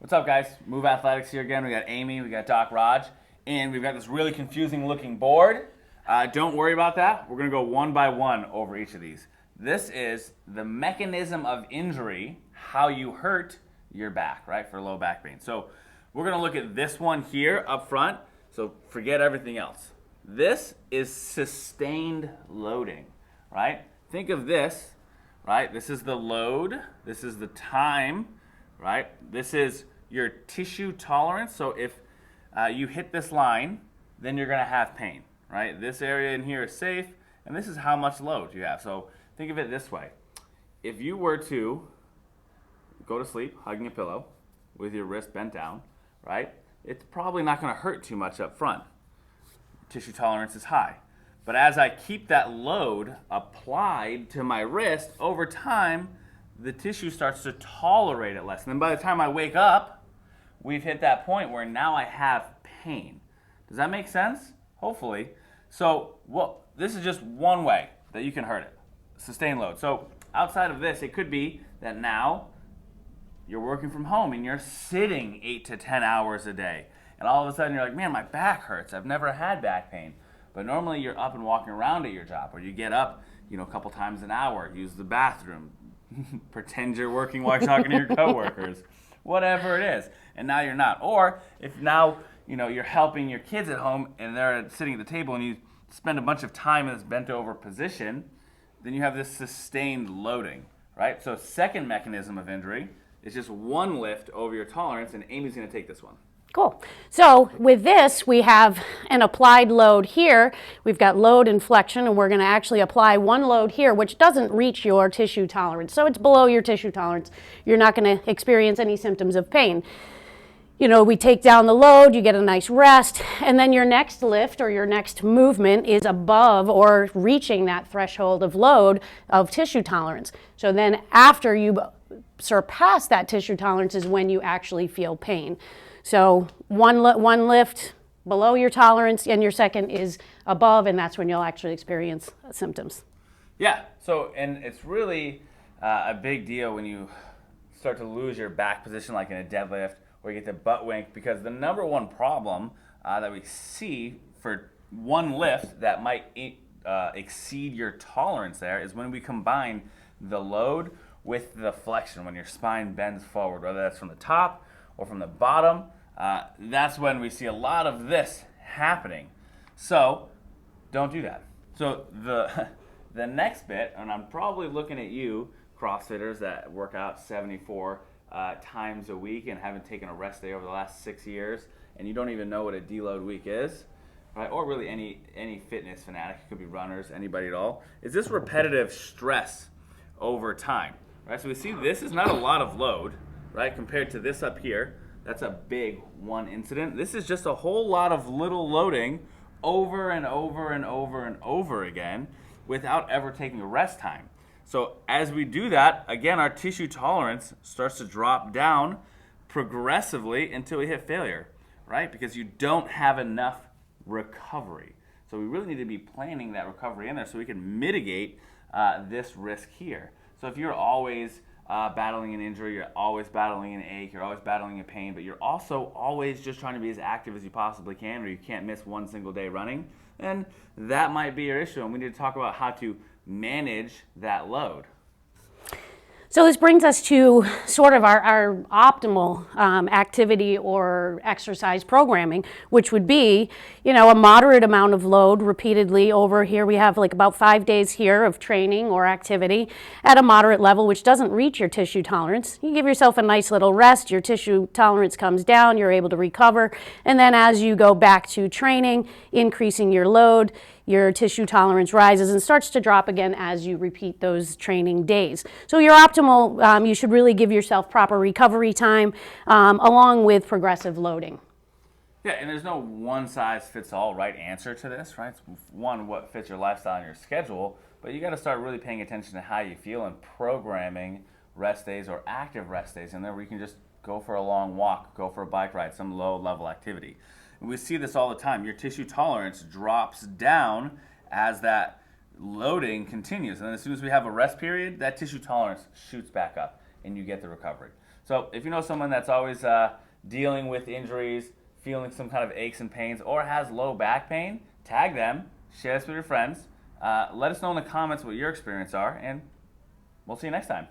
What's up, guys? Move Athletics here again. We got Amy, we got Doc Raj, and we've got this really confusing looking board. Don't worry about that. We're going to go one by one over each of these. This is the mechanism of injury, how you hurt your back, right, for low back pain. So we're going to look at this one here up front, so forget everything else. This is sustained loading, right? Think of this, right? This is the load. This is the time, right? This is your tissue tolerance. So if you hit this line, then you're going to have pain, right? This area in here is safe, and this is how much load you have. So think of it this way. If you were to go to sleep hugging a pillow with your wrist bent down, right, it's probably not going to hurt too much up front. Tissue tolerance is high. But as I keep that load applied to my wrist, over time, the tissue starts to tolerate it less. And then by the time I wake up, we've hit that point where now I have pain. Does that make sense? Hopefully. So, well, this is just one way that you can hurt it. Sustained load. So outside of this, it could be that now you're working from home and you're sitting 8 to 10 hours a day. And all of a sudden you're like, man, my back hurts. I've never had back pain. But normally you're up and walking around at your job, or you get up, a couple times an hour, use the bathroom, pretend you're working while talking to your coworkers, whatever it is. And now you're not. Or if now, you're helping your kids at home and they're sitting at the table and you spend a bunch of time in this bent over position, then you have this sustained loading, right? So second mechanism of injury is just one lift over your tolerance, and Amy's going to take this one. Cool. So with this, we have an applied load here. We've got load and flexion, and we're going to actually apply one load here, which doesn't reach your tissue tolerance. So it's below your tissue tolerance. You're not going to experience any symptoms of pain. We take down the load, you get a nice rest, and then your next lift or your next movement is above or reaching that threshold of load of tissue tolerance. So then after you surpass that tissue tolerance is when you actually feel pain. So one lift below your tolerance, and your second is above, and that's when you'll actually experience symptoms. Yeah, and it's really a big deal when you start to lose your back position, like in a deadlift, or you get the butt wink, because the number one problem that we see for one lift that might exceed your tolerance there is when we combine the load with the flexion, when your spine bends forward, whether that's from the top or from the bottom. That's when we see a lot of this happening. So don't do that. So the next bit, and I'm probably looking at you, CrossFitters that work out 74 times a week and haven't taken a rest day over the last 6 years, and you don't even know what a deload week is, right? Or really any fitness fanatic, it could be runners, anybody at all, is this repetitive stress over time, right? So we see this is not a lot of load, right, compared to this up here. That's a big one incident. This is just a whole lot of little loading over and over and over and over again without ever taking a rest time. So as we do that, again, our tissue tolerance starts to drop down progressively until we hit failure, right? Because you don't have enough recovery. So we really need to be planning that recovery in there so we can mitigate this risk here. So if you're always battling an injury, you're always battling an ache, you're always battling a pain, but you're also always just trying to be as active as you possibly can, or you can't miss one single day running, then that might be your issue, and we need to talk about how to manage that load. So this brings us to sort of our optimal activity or exercise programming, which would be, a moderate amount of load repeatedly over here. We have like about 5 days here of training or activity at a moderate level, which doesn't reach your tissue tolerance. You give yourself a nice little rest, your tissue tolerance comes down, you're able to recover, and then as you go back to training, increasing your load, your tissue tolerance rises and starts to drop again as you repeat those training days. So your optimal, you should really give yourself proper recovery time along with progressive loading. Yeah, and there's no one-size-fits-all right answer to this, right? It's one, what fits your lifestyle and your schedule, but you got to start really paying attention to how you feel and programming rest days or active rest days in there where you can just go for a long walk, go for a bike ride, some low-level activity. And we see this all the time. Your tissue tolerance drops down as that loading continues. And then as soon as we have a rest period, that tissue tolerance shoots back up and you get the recovery. So if you know someone that's always dealing with injuries, feeling some kind of aches and pains, or has low back pain, tag them, share this with your friends. Let us know in the comments what your experience are, and we'll see you next time.